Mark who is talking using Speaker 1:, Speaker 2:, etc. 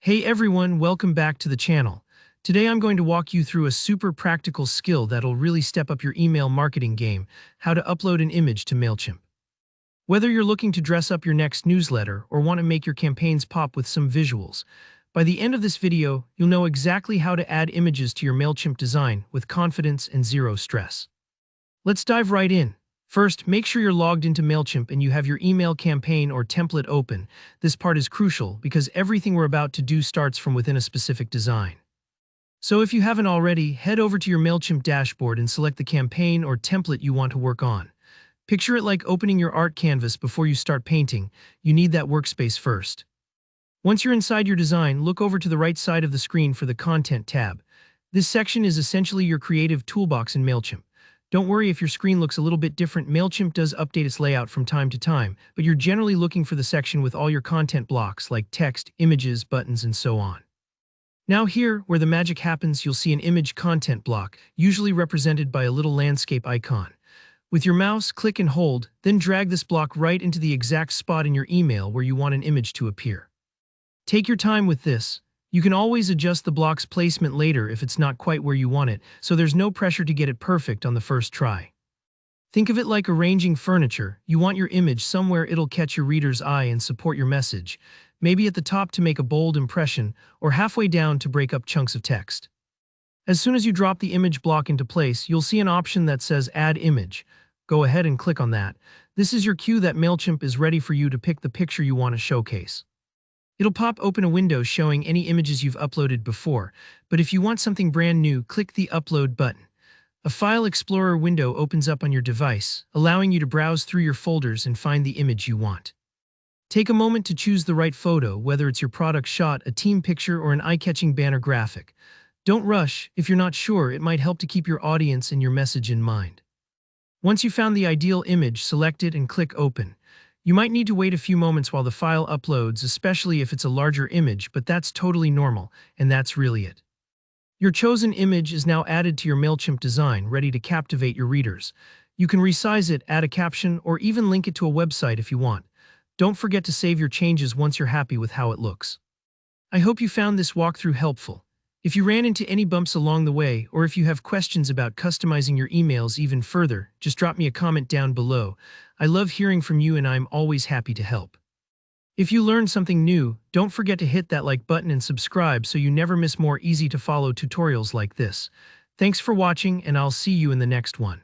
Speaker 1: Hey everyone, welcome back to the channel. Today I'm going to walk you through a super practical skill that'll really step up your email marketing game: how to upload an image to Mailchimp. Whether you're looking to dress up your next newsletter or want to make your campaigns pop with some visuals, by the end of this video, you'll know exactly how to add images to your Mailchimp design with confidence and zero stress. Let's dive right in. First, make sure you're logged into Mailchimp and you have your email campaign or template open. This part is crucial because everything we're about to do starts from within a specific design. So if you haven't already, head over to your Mailchimp dashboard and select the campaign or template you want to work on. Picture it like opening your art canvas before you start painting. You need that workspace first. Once you're inside your design, look over to the right side of the screen for the Content tab. This section is essentially your creative toolbox in Mailchimp. Don't worry if your screen looks a little bit different. Mailchimp does update its layout from time to time, but you're generally looking for the section with all your content blocks like text, images, buttons, and so on. Now here, where the magic happens, you'll see an image content block, usually represented by a little landscape icon. With your mouse, click and hold, then drag this block right into the exact spot in your email where you want an image to appear. Take your time with this. You can always adjust the block's placement later if it's not quite where you want it, so there's no pressure to get it perfect on the first try. Think of it like arranging furniture. You want your image somewhere it'll catch your reader's eye and support your message, maybe at the top to make a bold impression, or halfway down to break up chunks of text. As soon as you drop the image block into place, you'll see an option that says Add Image. Go ahead and click on that. This is your cue that Mailchimp is ready for you to pick the picture you want to showcase. It'll pop open a window showing any images you've uploaded before, but if you want something brand new, click the Upload button. A File Explorer window opens up on your device, allowing you to browse through your folders and find the image you want. Take a moment to choose the right photo, whether it's your product shot, a team picture, or an eye-catching banner graphic. Don't rush. If you're not sure, it might help to keep your audience and your message in mind. Once you've found the ideal image, select it and click Open. You might need to wait a few moments while the file uploads, especially if it's a larger image, but that's totally normal, and that's really it. Your chosen image is now added to your Mailchimp design, ready to captivate your readers. You can resize it, add a caption, or even link it to a website if you want. Don't forget to save your changes once you're happy with how it looks. I hope you found this walkthrough helpful. If you ran into any bumps along the way, or if you have questions about customizing your emails even further, just drop me a comment down below. I love hearing from you and I'm always happy to help. If you learned something new, don't forget to hit that like button and subscribe so you never miss more easy-to-follow tutorials like this. Thanks for watching, and I'll see you in the next one.